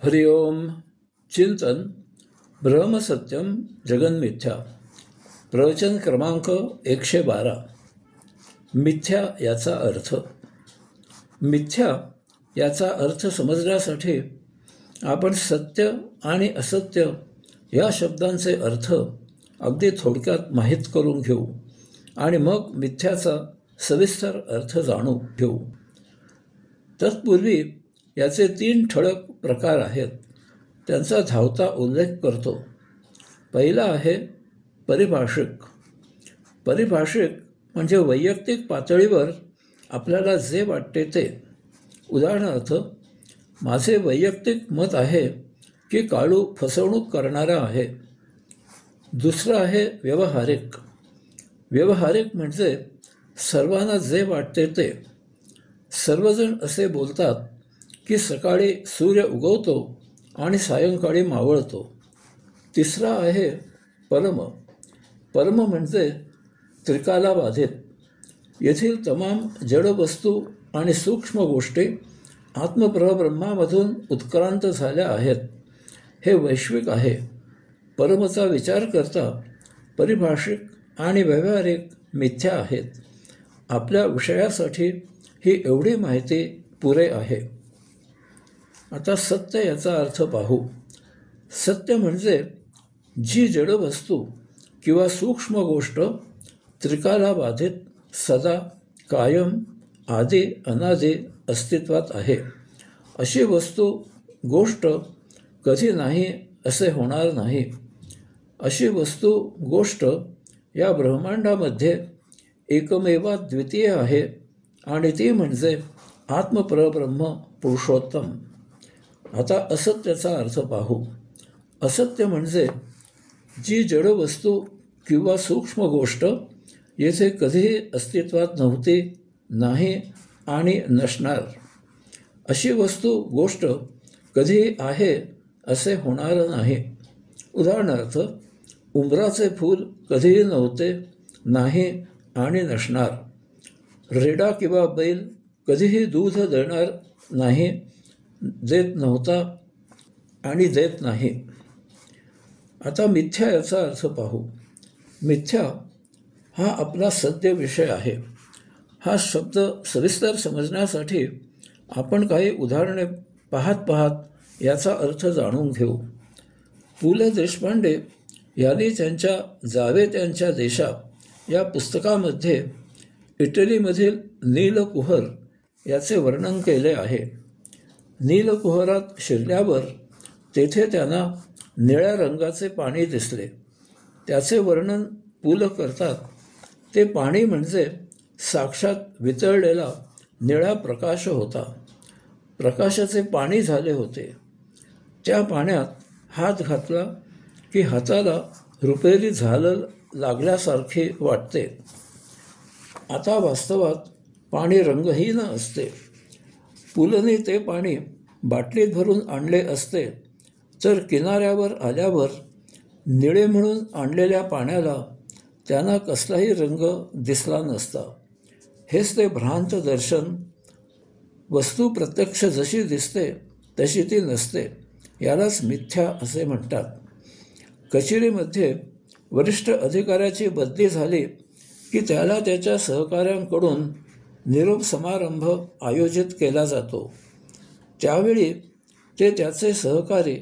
हरि ओम. चिंतन ब्रह्मसत्यम जगन्मिथ्या. प्रवचन क्रमांक 112. मिथ्या याचा अर्थ. मिथ्या याचा अर्थ समजण्यासाठी आपण सत्य आणि असत्य या शब्दांचे अर्थ अगदी थोडक्यात माहीत करून घेऊ आणि मग मिथ्याचा सविस्तर अर्थ जाणून घेऊ. तत्पूर्वी याचे 3 ठळक प्रकार आहेत, त्यांचा धावता उल्लेख करतो. पहिला आहे परिभाषिक. परिभाषिक म्हणजे वैयक्तिक पातळीवर आपल्याला जे वाटते ते. उदाहरणार्थ, माझे वैयक्तिक मत आहे की काळू फसवणूक करणारा आहे. दुसरं आहे व्यवहारिक. व्यवहारिक म्हणजे सर्वांना जे वाटते ते. सर्वजण असे बोलतात की सकाळी सूर्य उगवतो आणि सायंकाळी मावळतो. तिसरा आहे परम. परम म्हणजे त्रिकालाबाधित. येथील तमाम जडवस्तू आणि सूक्ष्म गोष्टी आत्मपरब्रह्मामधून उत्क्रांत झाल्या आहेत. हे वैश्विक आहे. परमचा विचार करता परिभाषिक आणि व्यावहारिक मिथ्या आहेत. आपल्या विषयासाठी ही एवढी माहिती पुरे आहे. आता सत्य याचा अर्थ पाहू. सत्य म्हणजे जी जडवस्तू किंवा सूक्ष्म गोष्ट त्रिकालाबाधित, सदा, कायम, आदी अनादी अस्तित्वात आहे. अशी वस्तू, गोष्ट कधी नाही असे होणार नाही. अशी वस्तू, गोष्ट या ब्रह्मांडामध्ये एकमेवाद्वितीय आहे आणि ती म्हणजे आत्मपरब्रह्म पुरुषोत्तम. आता असत्याचा अर्थ पाहू. असत्य म्हणजे जी जडवस्तू किंवा सूक्ष्म गोष्ट येथे कधीही अस्तित्वात नव्हती, नाही आणि नसणार. अशी वस्तू, गोष्ट कधीही आहे असे होणार नाही. उदाहरणार्थ, उंबराचे फूल कधीही नव्हते, नाही आणि नसणार. रेडा किंवा बैल कधीही दूध देणार नाही, देत नव्हता आणि देत नाही. आता मिथ्या याचा अर्थ पाहू. मिथ्या हा आपला सद्य विषय आहे. हा शब्द सविस्तर समजण्यासाठी आपण काही उदाहरणे पाहत याचा अर्थ जाणून घेऊ. पु ल देशपांडे यांनी त्यांच्या जावे त्यांच्या देशा या पुस्तकामध्ये इटलीमधील नीलकुहर याचे वर्णन केले आहे. नीलकुहरात शिरल्यावर तेथे त्यांना निळ्या रंगाचे पाणी दिसले. त्याचे वर्णन पु ल करतात. ते पाणी म्हणजे साक्षात वितळलेला निळा प्रकाश होता. प्रकाशाचे पाणी झाले होते. त्या पाण्यात हात घातला की हाताला रुपेरी झालर लागल्यासारखे वाटते. आता वास्तवात पाणी रंगहीन असते. पुलने ते पाणी बाटलीत भरून आणले असते तर किनाऱ्यावर आल्यावर निळे म्हणून आणलेल्या पाण्याला त्यांना कसलाही रंग दिसला नसता. हेच ते भ्रांत दर्शन. वस्तू प्रत्यक्ष जशी दिसते तशी ती नसते. यालाच मिथ्या असे म्हणतात. कचेरीमध्ये वरिष्ठ अधिकाऱ्याची बदली झाली की त्याला त्याच्या सहकाऱ्यांकडून निरोप समारंभ आयोजित केला जातो. त्यावेळी ते त्याचे सहकारी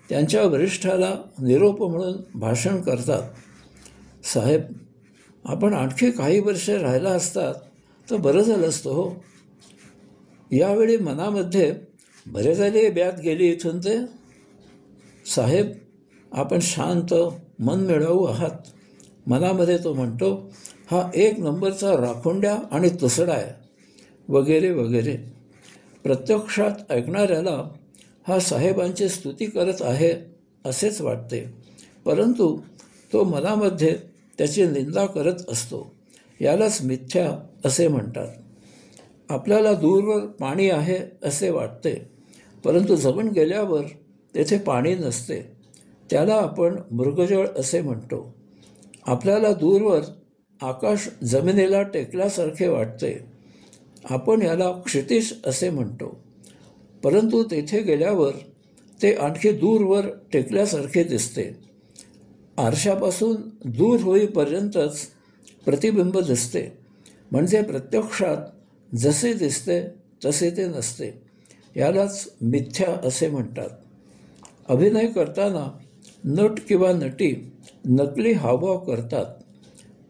त्यांच्या वरिष्ठाला निरोप म्हणून भाषण करतात. साहेब, आपण आणखी काही वर्षे राहिला असतात तर बरं झालं असतं हो. यावेळी मनामध्ये बरे झाले ब्यात गेली इथून ते. साहेब, आपण शांत मन मिळवू आहात. मनामध्ये तो म्हणतो, हा 1 नंबरचा राखोंड्या आणि तुसडा आहे, वगैरे वगैरे. प्रत्यक्षात ऐकणाऱ्याला हा साहेबांची स्तुती करत आहे असेच वाटते, परंतु तो मनामध्ये त्याची निंदा करत असतो. यालाच मिथ्या असे म्हणतात. आपल्याला दूरवर पाणी आहे असे वाटते, परंतु जवळ गेल्यावर तेथे पाणी नसते. त्याला आपण मृगजळ असे म्हणतो. आपल्याला दूरवर आकाश जमिनीला टेकल्यासारखे वाटते. आपण याला क्षितिज असे म्हणतो, परंतु तेथे गेल्यावर ते आणखी दूरवर टेकल्यासारखे दिसते. आरशापासून दूर होईपर्यंतच प्रतिबिंब दिसते, म्हणजे प्रत्यक्षात जसे दिसते तसे ते नसते. यालाच मिथ्या असे म्हणतात. अभिनय करताना नट किंवा नटी नकली हावभाव करतात.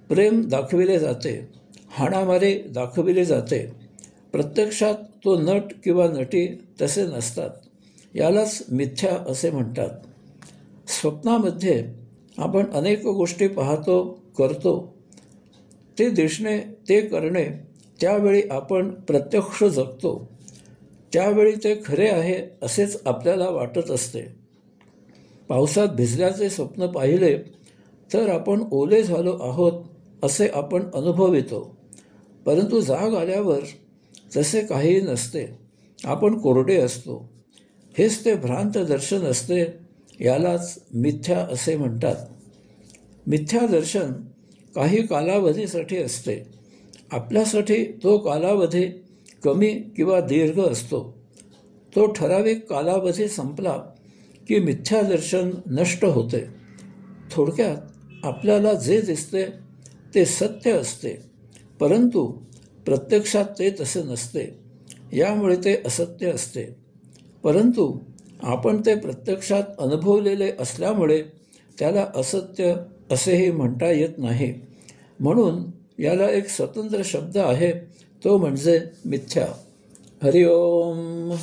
प्रेम दाखविले जाते, हाणामारी दाखविली जाते. प्रत्यक्षात तो नट किंवा नटी तसे नसतात. यालाच मिथ्या असे म्हणतात. स्वप्नामध्ये आपण अनेक गोष्टी पाहतो, करतो. ते दिसणे, ते करणे, त्यावेळी आपण प्रत्यक्ष जगतो. त्यावेळी ते खरे आहे असेच आपल्याला वाटत असते. पावसात भिजल्याचे स्वप्न पाहिले तर आपण ओले झालो आहोत असे आपण अनुभवितो. परंतु जाग आल्यावर तसे काहीही नसते. आपण कोरडे असतो. हेच ते भ्रांत दर्शन असते. यालाच मिथ्या असे म्हणतात. मिथ्या दर्शन काही कालावधीसाठी असते. आपल्यासाठी तो कालावधी कमी किंवा दीर्घ असतो. तो ठराविक कालावधी संपला की मिथ्या दर्शन नष्ट होते. थोडक्यात आपल्याला जे दिसते ते सत्य असते, परंतु प्रत्यक्षात ते तसे नसते. यामुळे ते असत्य असते. परंतु आपण ते प्रत्यक्षात अनुभवलेले असल्यामुळे त्याला असत्य असेही म्हणता येत नाही. म्हणून याला एक स्वतंत्र शब्द आहे, तो म्हणजे मिथ्या. हरिओम.